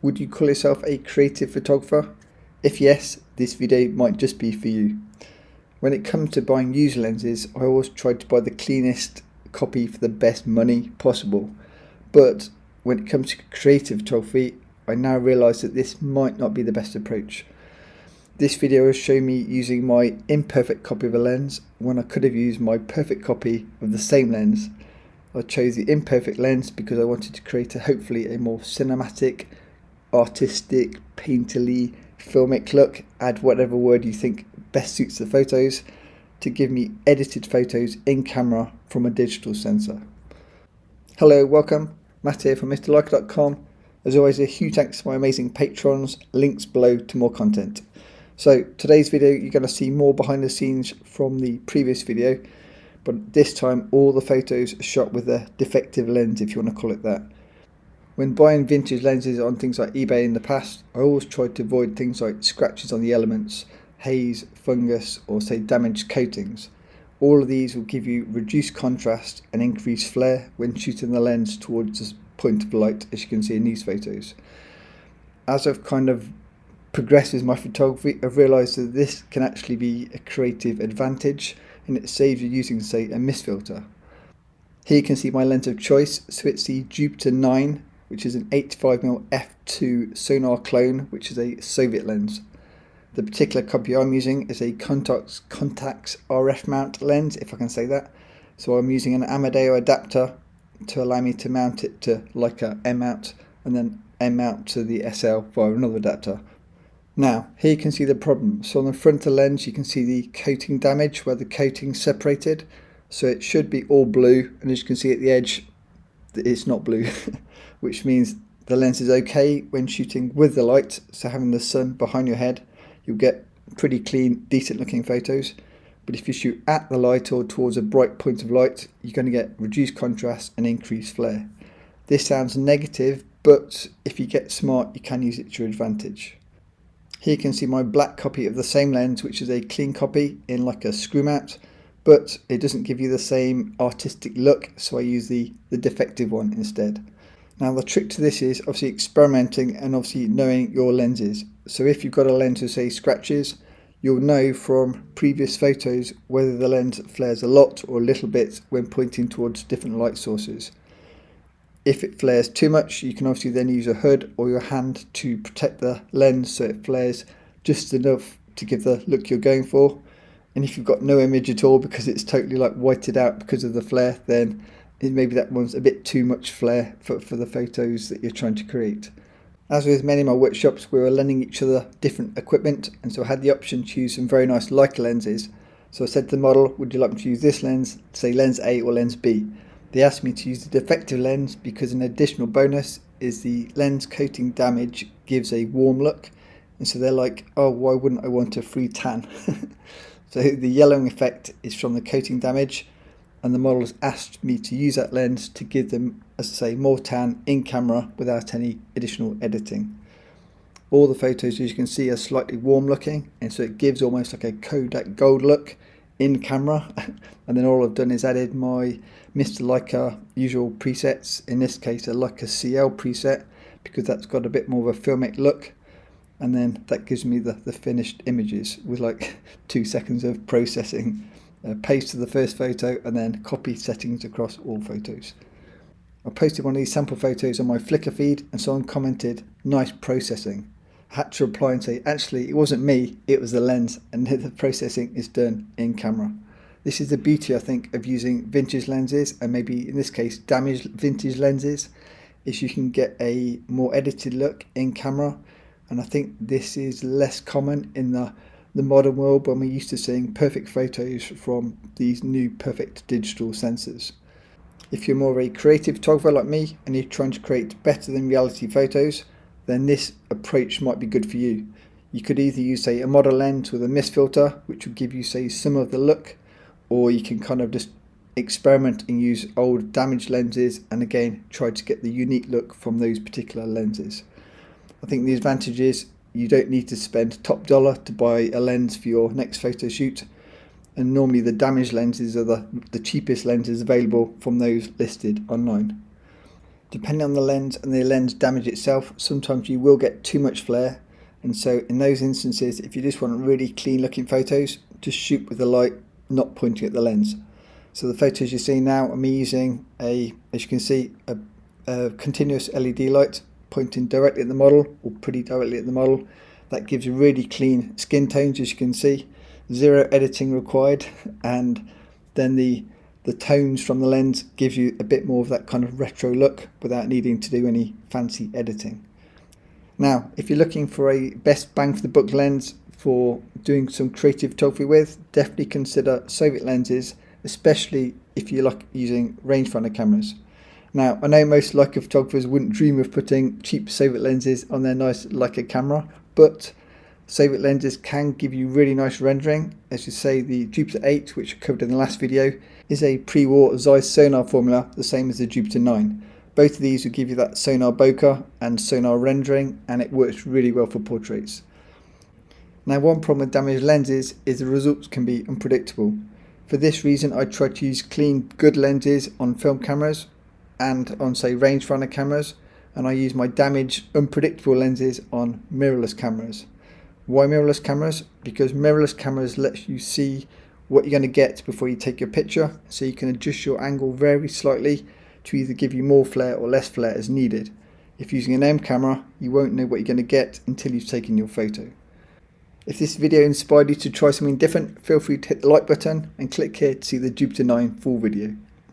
Would you call yourself a creative photographer? If yes, this video might just be for you. When it comes to buying used lenses, I always try to buy the cleanest copy for the best money possible. But when it comes to creative photography, I now realise that this might not be the best approach. This video will show me using my imperfect copy of a lens when I could have used my perfect copy of the same lens. I chose the imperfect lens because I wanted to create hopefully a more cinematic, artistic, painterly, filmic look. Add whatever word you think best suits the photos to give me edited photos in camera from a digital sensor. Hello, welcome. Matt here from MrLeica.com. As always, a huge thanks to my amazing patrons. Links below to more content. So today's video, you're going to see more behind the scenes from the previous video, but this time all the photos are shot with a defective lens, if you want to call it that. When buying vintage lenses on things like eBay in the past, I always tried to avoid things like scratches on the elements, haze, fungus, or say damaged coatings. All of these will give you reduced contrast and increased flare when shooting the lens towards the point of light, as you can see in these photos. As I've kind of progressed with my photography, I've realised that this can actually be a creative advantage, and it saves you using, say, a mist filter. Here you can see my lens of choice, so it's the Jupiter-9, which is an 85mm f2 Sonnar clone, which is a Soviet lens. The particular copy I'm using is a Contax RF mount lens, if I can say that. So I'm using an Amadeo adapter to allow me to mount it to Leica M mount, and then M mount to the SL via another adapter. Now, here you can see the problem. So on the front of the lens, you can see the coating damage where the coating's separated. So it should be all blue, and as you can see at the edge, it's not blue, which means the lens is okay when shooting with the light. So having the sun behind your head, you'll get pretty clean, decent looking photos. But if you shoot at the light or towards a bright point of light, you're going to get reduced contrast and increased flare. This sounds negative, but if you get smart, you can use it to your advantage. Here you can see my black copy of the same lens, which is a clean copy in like a screw mount, but it doesn't give you the same artistic look, so I use the defective one instead. Now the trick to this is obviously experimenting and obviously knowing your lenses. So if you've got a lens with say scratches, you'll know from previous photos whether the lens flares a lot or a little bit when pointing towards different light sources. If it flares too much, you can obviously then use a hood or your hand to protect the lens so it flares just enough to give the look you're going for. And if you've got no image at all because it's totally like whited out because of the flare, then maybe that one's a bit too much flare for the photos that you're trying to create. As with many of my workshops, we were lending each other different equipment, and so I had the option to use some very nice Leica lenses. So I said to the model, would you like me to use this lens, say lens A or lens B? They asked me to use the defective lens because an additional bonus is the lens coating damage gives a warm look, and so they're like, oh, why wouldn't I want a free tan? So the yellowing effect is from the coating damage, and the models asked me to use that lens to give them, as I say, more tan in camera without any additional editing. All the photos, as you can see, are slightly warm looking, and so it gives almost like a Kodak gold look in camera. And then all I've done is added my Mr. Leica usual presets, in this case a Leica SL preset, because that's got a bit more of a filmic look, and then that gives me the finished images with like 2 seconds of processing. Paste to the first photo and then copy settings across all photos. I posted one of these sample photos on my Flickr feed, and someone commented, nice processing. I had to reply and say, actually it wasn't me, it was the lens, and the processing is done in camera. This is the beauty, I think, of using vintage lenses, and maybe in this case damaged vintage lenses, is you can get a more edited look in camera. And I think this is less common in the modern world when we're used to seeing perfect photos from these new perfect digital sensors. If you're more of a creative photographer like me and you're trying to create better than reality photos, then this approach might be good for you. You could either use say a model lens with a mist filter, which will give you say some of the look, or you can kind of just experiment and use old damaged lenses and again try to get the unique look from those particular lenses. I think the advantage is you don't need to spend top dollar to buy a lens for your next photo shoot, and normally the damaged lenses are the cheapest lenses available from those listed online. Depending on the lens and the lens damage itself, sometimes you will get too much flare, and so in those instances, if you just want really clean looking photos, just shoot with the light not pointing at the lens. So the photos you're seeing now are me using as you can see, a continuous LED light pointing directly at the model, or pretty directly at the model. That gives you really clean skin tones, as you can see, zero editing required, and then the tones from the lens gives you a bit more of that kind of retro look without needing to do any fancy editing. Now, if you're looking for a best bang for the buck lens for doing some creative photography with, definitely consider Soviet lenses, especially if you like using rangefinder cameras. Now, I know most Leica photographers wouldn't dream of putting cheap Soviet lenses on their nice Leica camera, but Soviet lenses can give you really nice rendering. As you say, the Jupiter-8, which I covered in the last video, is a pre-war Zeiss Sonnar formula, the same as the Jupiter-9. Both of these will give you that Sonnar bokeh and Sonnar rendering, and it works really well for portraits. Now, one problem with damaged lenses is the results can be unpredictable. For this reason, I try to use clean, good lenses on film cameras and on, say, rangefinder cameras, and I use my damaged, unpredictable lenses on mirrorless cameras. Why mirrorless cameras? Because mirrorless cameras let you see what you're going to get before you take your picture, so you can adjust your angle very slightly to either give you more flare or less flare as needed. If using an M camera, you won't know what you're going to get until you've taken your photo. If this video inspired you to try something different, feel free to hit the like button and click here to see the Jupiter-9 full video.